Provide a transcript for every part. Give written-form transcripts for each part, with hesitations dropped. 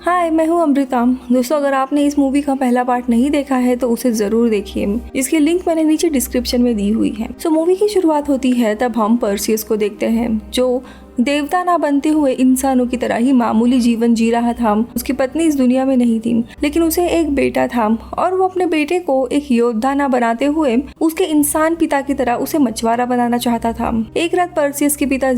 हाय, मैं हूँ अमृता। दोस्तों, अगर आपने इस मूवी का पहला पार्ट नहीं देखा है तो उसे जरूर देखिए। इसकी लिंक मैंने नीचे डिस्क्रिप्शन में दी हुई है। मूवी की शुरुआत होती है तब हम पर्सियस को देखते हैं जो देवता ना बनते हुए इंसानों की तरह ही मामूली जीवन जी रहा था। उसकी पत्नी इस दुनिया में नहीं थी, लेकिन उसे एक बेटा था और वो अपने बेटे को एक योद्धा ना बनाते हुए उसके इंसान पिता की तरह उसे मछुआरा बनाना चाहता था। एक रात पर्सियस के पिता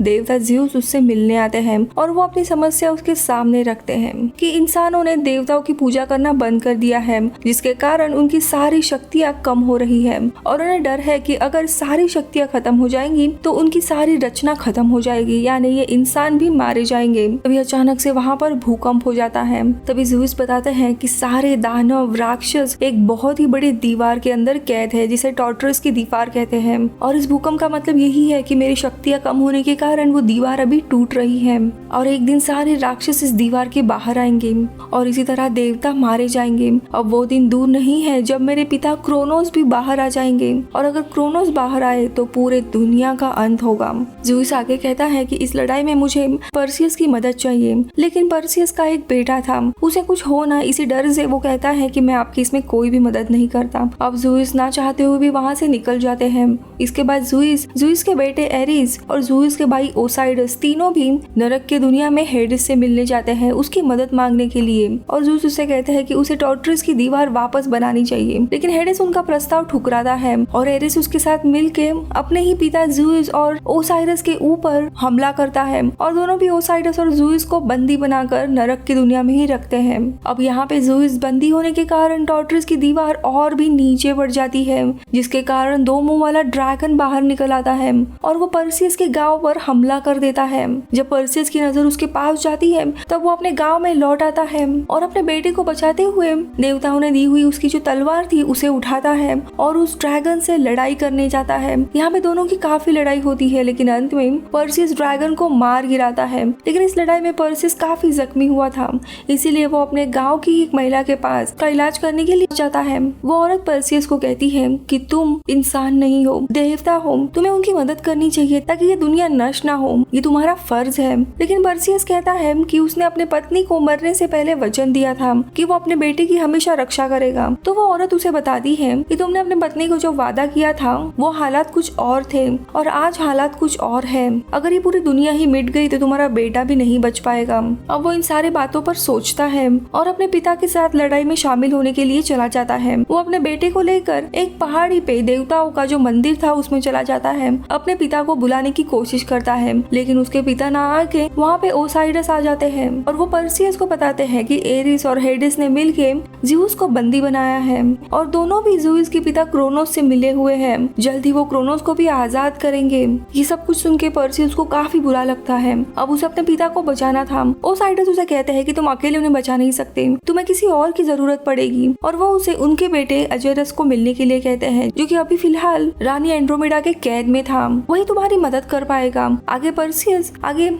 देवता ज़्यूस उससे मिलने आते हैं और वो अपनी समस्या उसके सामने रखते हैं कि इंसानों ने देवताओं की पूजा करना बंद कर दिया है, जिसके कारण उनकी सारी शक्तियाँ कम हो रही है और उन्हें डर है कि अगर सारी शक्तियाँ खत्म हो जाएंगी तो उनकी सारी रचना खत्म हो जाएगी, यानी ये इंसान भी मारे जाएंगे। तभी अचानक से वहाँ पर भूकंप हो जाता है। तभी ज़्यूस बताते हैं कि सारे दानव राक्षस एक बहुत ही बड़ी दीवार के अंदर कैद है, जिसे टॉर्टरस की दीवार कहते हैं। और इस भूकंप का मतलब यही है कि मेरी शक्तियाँ कम होने के कारण वो दीवार अभी टूट रही है और एक दिन सारे राक्षस इस दीवार के बाहर आएंगे और इसी तरह देवता मारे जाएंगे। अब वो दिन दूर नहीं है जब मेरे पिता क्रोनोस भी बाहर आ जाएंगे और अगर क्रोनोस बाहर आए तो पूरे दुनिया का अंत होगा। ज़्यूस आगे कहता है कि इस लड़ाई में मुझे पर्सियस की मदद चाहिए, लेकिन पर्सियस का एक बेटा था, उसे कुछ हो ना, इसी डर से वो कहता है कि मैं आपकी इसमें कोई भी मदद नहीं करता। अब ज़्यूस ना चाहते हुए भी वहाँ से निकल जाते हैं। इसके बाद ज़्यूस के बेटे एरिस और ज़्यूस के भाई ओसाइडस तीनों भी नरक के दुनिया में हेडिस से मिलने जाते हैं उसकी मदद मांगने के लिए। और ज़्यूस उससे कहते हैं कि उसे टॉर्टरस की दीवार वापस बनानी चाहिए, लेकिन हेडिस उनका प्रस्ताव ठुकराता है और एरिस उसके साथ मिलके अपने ही पिता ज़्यूस और ओसाइरस के ऊपर हमला करता है और दोनों भी ओसाइरस और ज़्यूस को बंदी बनाकर नरक की दुनिया में ही रखते हैं। अब यहाँ पे ज़्यूस बंदी होने के कारण टॉर्टरस की दीवार और भी नीचे बढ़ जाती है, जिसके कारण दो मुंह वाला ड्रैगन बाहर निकल आता है और वो पर्सियस के गांव पर हमला कर देता है। जब पर्सियस की नजर उसके पास जाती है तब वो अपने गांव में लौट आता है और अपने बेटे को बचाते हुए देवताओं ने दी हुई उसकी जो तलवार थी उसे उठाता है और उस ड्रैगन से लड़ाई करने जाता है। यहाँ पे दोनों की काफी लड़ाई होती है, लेकिन अंत में पर्सियस ड्रैगन को मार गिराता है। लेकिन इस लड़ाई में पर्सियस काफी जख्मी हुआ था, इसीलिए वो अपने गांव की एक महिला के पास का इलाज करने के लिए जाता है। वो औरत पर्सियस को कहती है कि तुम इंसान नहीं हो, देवता हो, तुम्हें उनकी मदद करनी चाहिए ताकि ये दुनिया नष्ट ना हो, ये तुम्हारा फर्ज है। लेकिन पर्सियस कहता है कि उसने अपने पत्नी को मरने से पहले वचन दिया था कि वो अपने बेटे की हमेशा रक्षा करेगा। तो वो औरत उसे बताती है कि तुमने अपने पत्नी को जो वादा किया था वो हालात कुछ और थे और आज हालात कुछ और है। अगर ये पूरी दुनिया ही मिट गई तो तुम्हारा बेटा भी नहीं बच पाएगा। अब वो इन सारे बातों पर सोचता है और अपने पिता के साथ लड़ाई में शामिल होने के लिए चला जाता है। वो अपने बेटे को लेकर एक पहाड़ी पे देवताओं का जो मंदिर था उसमें चला जाता है, अपने पिता को बुलाने की कोशिश करता है, लेकिन उसके पिता ना आके वहाँ पे ओसाइडस आ जाते हैं और वो पर्सियस को बताते हैं कि एरिस और हेडिस ने मिलके ज़्यूस को बंदी बनाया है और दोनों भी ज़्यूस के पिता क्रोनोस से मिले हुए हैं। जल्दी वो क्रोनोस को भी आजाद करेंगे। ये सब कुछ सुन के पर्सियस को काफी बुरा लगता है। अब उसे अपने पिता को बचाना था। ओसाइडस उसे कहते हैं कि तुम अकेले उन्हें बचा नहीं सकते, तुम्हें किसी और की जरूरत पड़ेगी और वो उसे उनके बेटे अजेरस को मिलने के लिए कहते हैं, जो कि अभी फिलहाल रानी एंड्रोमेडा के कैद में था, वही तुम्हारी मदद कर पाएगा।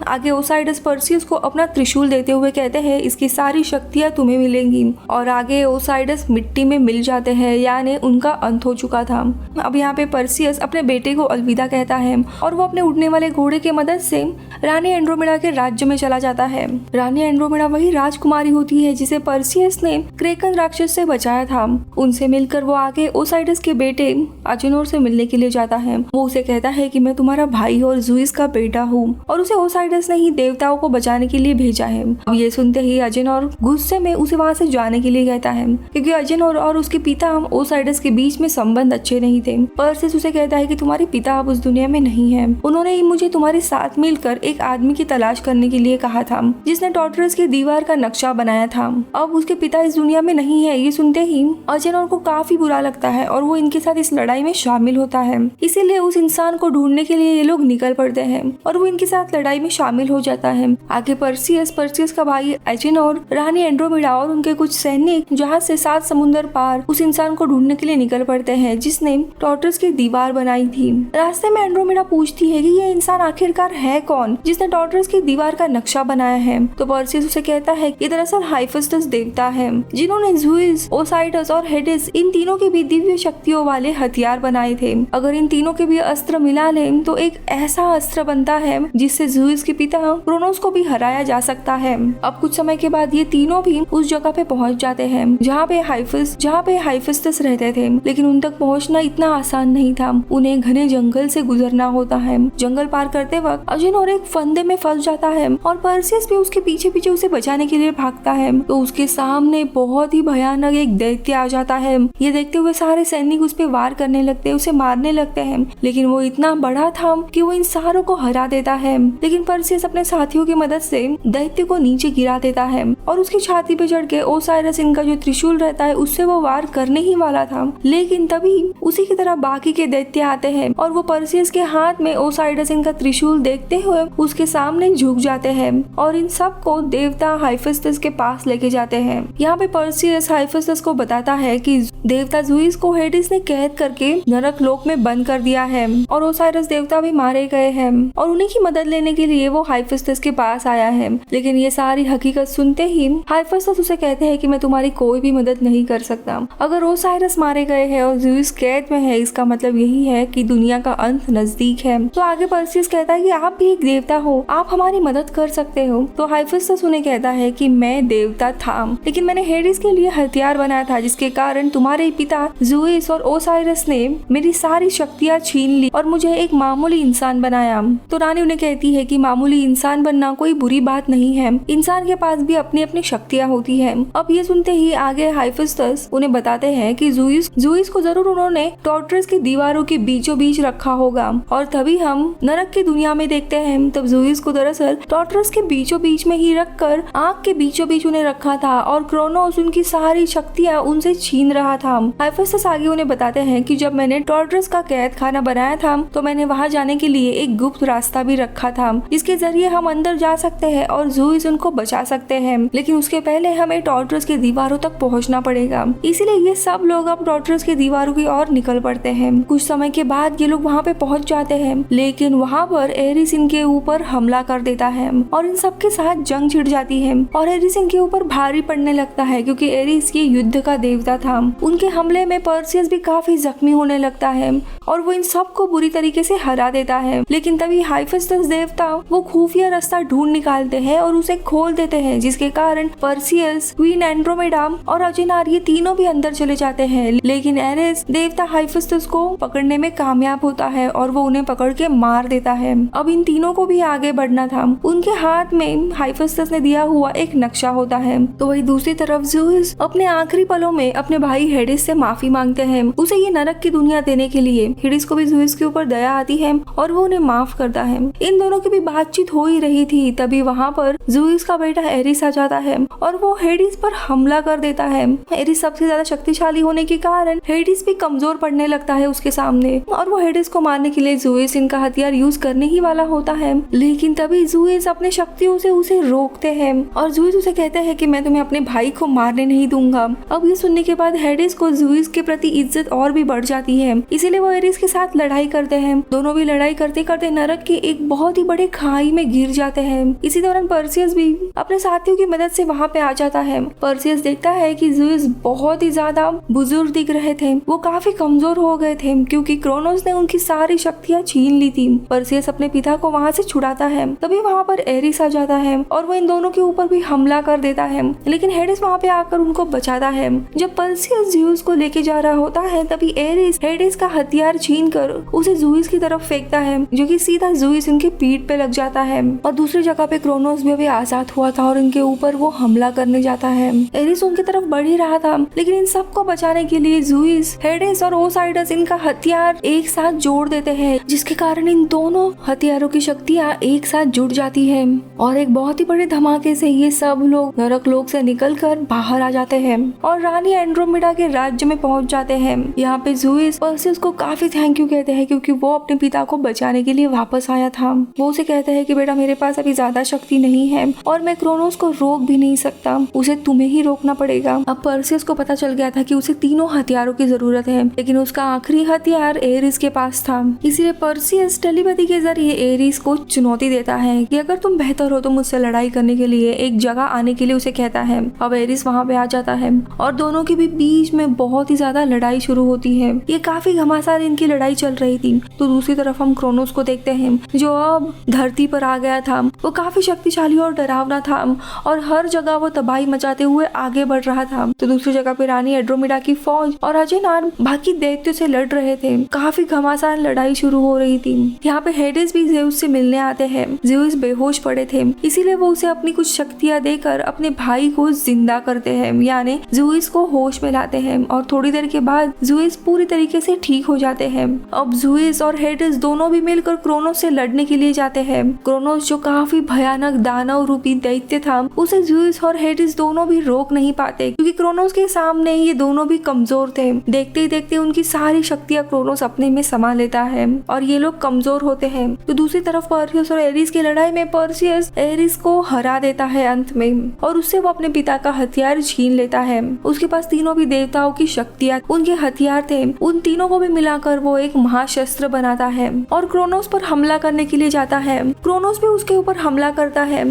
आगे ओसाइडस पर्सियस को अपना त्रिशूल देते हुए कहते हैं इसकी सारी शक्तियाँ तुम्हें मिलेंगी और आगे ओसाइडस मिट्टी में मिल जाते हैं, यानी उनका अंत हो चुका था। अब यहाँ पे पर्सियस अपने बेटे को अलविदा कहता है और वो अपने उड़ने वाले घोड़े की मदद से रानी एंड्रोमेडा के राज्य में चला जाता है। रानी एंड्रोमेडा वही राजकुमारी होती है जिसे पर्सियस ने क्रेकन राक्षस से बचाया था। उनसे मिलकर वो आगे ओसाइडस के बेटे अजेनोर से मिलने के लिए जाता है। वो उसे कहता है कि मैं तुम्हारा भाई और ज़्यूस का बेटा हूँ और उसे ओसाइडस ने ही देवताओं को बचाने के लिए भेजा है। अब ये सुनते ही अजेनोर गुस्से में उसे वहाँ से जाने के लिए कहता है, क्योंकि अजेनोर और उसके पिता ओसाइडस के बीच में संबंध अच्छे नहीं थे। पर्सियस उसे कहता है कि तुम्हारे पिता अब उस दुनिया में नहीं है, उन्होंने ही मुझे तुम्हारे साथ मिलकर एक आदमी की तलाश करने के लिए कहा था जिसने टॉर्टरस की दीवार का नक्शा बनाया था। अब उसके पिता इस दुनिया में नहीं है। ये सुनते ही अजेनोर को काफी बुरा लगता है और वो इनके साथ इस लड़ाई में शामिल होता है। इसीलिए उस इंसान को ढूंढने के लिए ये लोग निकल पड़ते हैं और वो इनके साथ लड़ाई में शामिल हो जाता है। आगे पर्सियस का भाई अजेनोर, रानी एंड्रोमेडा और उनके कुछ सैनिक जहाज से 7 समुंदर पार उस इंसान को ढूंढने के लिए निकल पड़ते हैं जिसने टॉर्टरस की दीवार बनाई थी। रास्ते में एंड्रोमेडा पूछती है कि ये इंसान आखिरकार है कौन जिसने टार्टरस की दीवार का नक्शा बनाया है। तो पर्सियस उसे कहता है कि दरअसल हाइफेस्टस देवता है जिन्होंने ज़ूइस, ओसाइडस और हेडिस इन तीनों के भी दिव्य शक्तियों वाले हथियार बनाए थे। अगर इन तीनों के भी अस्त्र मिला लें तो एक ऐसा अस्त्र बनता है जिससे ज़ूइस के पिता क्रोनोस को भी हराया जा सकता है। अब कुछ समय के बाद ये तीनों भी उस जगह पे पहुंच जाते हैं जहाँ पे हाइफेस्टस रहते थे, लेकिन उन तक पहुंचना इतना आसान नहीं था। उन्हें घने जंगल से गुजरना होता है। जंगल पार करते वक्त अजिनोर एक फंदे में फंस जाता है और पर्सियस भी उसके पीछे पीछे उसे बचाने के लिए भागता है। तो उसके सामने बहुत ही भयानक एक दैत्य आ जाता है। ये देखते हुए सारे सैनिक उस पे वार करने लगते हैं, उसे मारने लगते हैं, लेकिन वो इतना बड़ा था कि वो इन सारों को हरा देता है। लेकिन पर्सियस अपने साथियों की मदद से दैत्य को नीचे गिरा देता है और उसकी छाती पे चढ़ के ओसाइरस इनका जो त्रिशूल रहता है उससे वो वार करने ही वाला था। लेकिन तभी उसी की तरह बाकी के दैत्य आते हैं और वो पर्सियस के हाथ में ओसाइरस इनका त्रिशूल देखते हुए उसके सामने झुक जाते हैं और इन सब को देवता हाइफेस्टस के पास लेके जाते हैं। यहाँ पे पर्सियस हाइफेस्टस को बताता है कि देवता ज़ूइस को हेडिस ने कैद करके नरक लोक में बंद कर दिया है और ओसाइरस देवता भी मारे गए हैं और उन्हीं की मदद लेने के लिए वो हाइफेस्टस के पास आया है। लेकिन ये सारी हकीकत सुनते ही हाइफेस्टस उसे कहते हैं कि मैं तुम्हारी कोई भी मदद नहीं कर सकता। अगर ओसाइरस मारे गए हैं और ज़ूइस कैद में है, इसका मतलब यही है कि दुनिया का अंत नजदीक है। तो आगे पर्सियस कहता है कि आप भी एक देवता हो, आप हमारी मदद कर सकते हो। तो हाइफेस्टस उन्हें कहता है कि मैं देवता था, लेकिन मैंने हेडिस के लिए हथियार बनाया था जिसके कारण तुम्हारे पिता ज़ूइस और ओसाइरस ने मेरी सारी शक्तियाँ छीन ली और मुझे एक मामूली इंसान बनाया। तो रानी उन्हें कहती है कि मामूली इंसान बनना कोई बुरी बात नहीं है, इंसान के पास भी अपनी अपनी शक्तियाँ होती है। अब ये सुनते ही आगे हाइफेस्टस उन्हें बताते हैं कि ज़ूइस को जरूर उन्होंने टार्टरस की दीवारों के बीचों बीच रखा होगा और तभी हम नरक की दुनिया में देखते हैं तब ज़ूइस को दरअसल टार्टरस के बीचों बीच में ही रखकर आग के बीचों बीच उन्हें रखा था और क्रोनोस उनकी सारी शक्तियाँ उनसे छीन रहा था। हाइफेस्टस आगे उन्हें बताते हैं कि जब मैंने टार्टरस का कैद खाना बनाया था तो मैंने वहाँ जाने के लिए एक गुप्त रास्ता भी रखा था जिसके जरिए हम अंदर जा सकते हैं और ज़ूइस उनको बचा सकते हैं, लेकिन उसके पहले हमें टार्टरस की दीवारों तक पहुँचना पड़ेगा। इसीलिए ये सब लोग अब टार्टरस की दीवारों की ओर निकल पड़ते हैं। कुछ समय के बाद ये लोग वहाँ पे पहुँच जाते हैं, लेकिन वहाँ पर एरिस इनके ऊपर हमला कर देता है और इन सबके साथ जंग छिड़ जाती है और एरिस इनके ऊपर भारी पड़ने लगता है क्योंकि एरिस ये युद्ध का देवता था। उनके हमले में पर्सियस भी काफी जख्मी होने लगता है और वो इन सबको बुरी तरीके से हरा देता है। लेकिन तभी हाइफेस्टस देवता वो खुफिया रास्ता ढूंढ निकालते हैं और उसे खोल देते हैं, जिसके कारण पर्सियस, क्वीन एंड्रोमेडा और अजिनार ये तीनों भी अंदर चले जाते हैं। लेकिन एरिस देवता हाइफेस्टस को पकड़ने में कामयाब होता है और वो उन्हें पकड़ के मार देता है। अब इन तीनों को भी आगे बढ़ना था। उनके हाथ में हाइफेस्टस ने दिया हुआ एक नक्शा होता है। तो वही दूसरी तरफ ज़ूइस अपने आखिरी पलों में अपने भाई हेडिस से माफी मांगते हैं उसे ये नरक की दुनिया देने के लिए। हेडिस को भी ज़ूइस के ऊपर दया आती है और वो उन्हें माफ करता है। इन दोनों की भी बातचीत हो ही रही थी तभी वहाँ पर ज़ूइस का बेटा एरिस आ जाता है और वो हेडिस पर हमला कर देता है। एरिस सबसे ज्यादा शक्तिशाली होने के कारण हेडिस भी कमजोर पड़ने लगता है उसके सामने और वो हेडिस को मारने के लिए ज़ूइस इनका हथियार यूज करने ही वाला होता है। लेकिन तभी ज़ूइस अपने शक्तियों से उसे रोकते हैं और ज़ूइस उसे कहते हैं कि मैं तुम्हें अपने भाई को मारने नहीं दूंगा। अब ये सुनने के बाद हेडिस को ज़ूइस के प्रति इज्जत और भी बढ़ जाती है, इसीलिए वो एरिस के साथ लड़ाई करते हैं। दोनों भी लड़ाई करते करते नरक की एक बहुत ही बड़े खाई में गिर जाते हैं। इसी दौरान पर्सियस भी अपने साथियों की मदद से वहाँ पे आ जाता है। पर्सियस देखता है कि ज़ूइस बहुत ही ज्यादा बुजुर्ग दिख रहे थे, वो काफी कमजोर हो गए थे क्योंकि क्रोनोस ने उनकी सारी शक्तियाँ छीन ली थी। पर्सियस अपने पिता को वहाँ से छुड़ाता है, तभी वहाँ पर एरिस आ जाता है और वो इन दोनों के ऊपर भी हमला कर देता है, लेकिन हेडिस वहाँ पे आकर उनको बचाता है। जब पर्सियस ज़ूइस को लेके जा रहा होता है तभी एरिस हेडिस का हथियार छीन कर उसे ज़ूइस की तरफ फेंकता है, जो कि सीधा ज़ूइस इनके पीठ पे लग जाता है। और दूसरी जगह पे क्रोनोस भी अभी आजाद हुआ था और इनके ऊपर वो हमला करने जाता है। एरिस उनकी तरफ बढ़ ही रहा था, लेकिन इन सबको बचाने के लिए ज़ूइस, हेडिस और ओसाइडस इनका हथियार एक साथ जोड़ देते हैं, जिसके कारण इन दोनों हथियारों की शक्तियाँ एक साथ जुड़ जाती है और एक बहुत ही बड़े धमाके से ये सब लोग नरक लोक से निकलकर बाहर आ जाते हैं और रानी एंड्रोमेडा के राज्य में पहुंच जाते हैं। यहाँ पे ज़ूइस पर्सियस को काफी थैंक यू कहते हैं क्योंकि वो अपने पिता को बचाने के लिए वापस आया था। वो उसे कहते हैं कि बेटा मेरे पास अभी ज्यादा शक्ति नहीं है और मैं क्रोनोस को रोक भी नहीं सकता, उसे तुम्हें ही रोकना पड़ेगा। अब पर्सियस को पता चल गया था कि उसे तीनों हथियारों की जरूरत है, लेकिन उसका आखिरी हथियार एरिस के पास था था। इसीलिए पर्सियस टेलीपैथी के जरिए एरिस को चुनौती देता है कि अगर तुम बेहतर हो तो मुझसे लड़ाई करने के लिए एक जगह आने के लिए उसे कहता है। अब एरिस वहाँ पे आ जाता है और दोनों के भी बीच में बहुत ही ज्यादा लड़ाई शुरू होती है। ये काफी घमासान इनकी लड़ाई चल रही थी। तो दूसरी तरफ हम क्रोनोस को देखते हैं जो अब धरती पर आ गया था। वो काफी शक्तिशाली और डरावना था और हर जगह वो तबाही मचाते हुए आगे बढ़ रहा था। तो दूसरी जगह पे रानी एंड्रोमेडा की फौज और अजेनार बाकी दैत्यों से लड़ रहे थे। काफी घमासान लड़ाई शुरू हो रही थी। यहाँ पे हेडिस भी ज़ेउस से मिलने आते हैं। ज़ेउस बेहोश पड़े थे, इसीलिए वो उसे अपनी कुछ शक्तियां देकर अपने भाई को जिंदा करते हैं, यानी ज़ेउस को होश में लाते हैं। और थोड़ी देर के बाद ज़ेउस पूरी तरीके से ठीक हो जाते हैं। अब ज़ेउस और हेडिस दोनों भी मिलकर क्रोनोस से लड़ने के लिए जाते हैं। क्रोनोस जो काफी भयानक दानव रूपी दैत्य था, उसे ज़ेउस और हेडिस दोनों भी रोक नहीं पाते क्योंकि क्रोनोस के सामने ये दोनों भी कमजोर थे। देखते ही देखते उनकी सारी शक्तियां क्रोनोस अपने में समा लेता है और ये लोग कमजोर होते हैं। तो दूसरी तरफ पर्सियस और एरिस की लड़ाई में पर्सियस एरिस को हरा देता है अंत में और उससे वो अपने पिता का हथियार छीन लेता है। उसके पास तीनों भी देवताओं की शक्तियां उनके हथियार थे। उन तीनों को भी मिलाकर वो एक महाशस्त्र बनाता है और क्रोनोस पर हमला करने के लिए जाता है। क्रोनोस भी उसके ऊपर हमला करता है,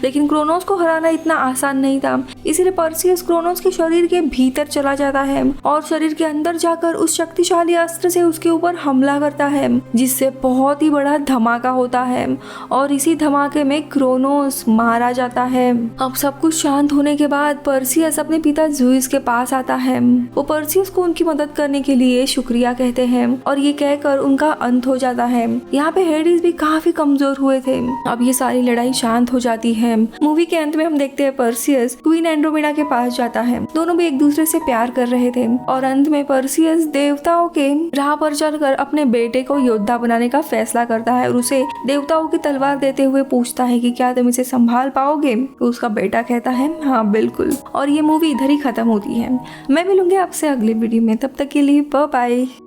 लेकिन क्रोनोस को हराना इतना आसान नहीं था। इसीलिए पर्सियस क्रोनोस के शरीर के भीतर चला जाता है और शरीर के अंदर जाकर उस शक्तिशाली अस्त्र से उसके ऊपर हमला करता है, जिससे बहुत ही बड़ा धमाका होता है और इसी धमाके में क्रोनोस मारा जाता है। अब सब कुछ शांत होने के बाद पर्सियस अपने पिता ज़ेउस के पास आता है। वो पर्सियस को उनकी मदद करने के लिए शुक्रिया कहते हैं और ये कहकर उनका अंत हो जाता है। यहाँ पे हेडिस भी काफी कमजोर हुए थे। अब ये सारी लड़ाई शांत हो जाती है। मूवी के अंत में हम देखते हैं पर्सियस क्वीन एंड्रोमेडा के पास जाता है। दोनों भी एक दूसरे से प्यार कर रहे थे और अंत में पर्सियस देवताओं के राह पर चलकर अपने बेटे को योद्धा बनाने का फैसला करता है और उसे देवताओं की तलवार देते हुए पूछता है कि क्या तुम इसे संभाल पाओगे। तो उसका बेटा कहता है हाँ बिल्कुल। और ये मूवी इधर ही खत्म होती है। मैं मिलूंगी आपसे अगली वीडियो में, तब तक के लिए बाय बाय।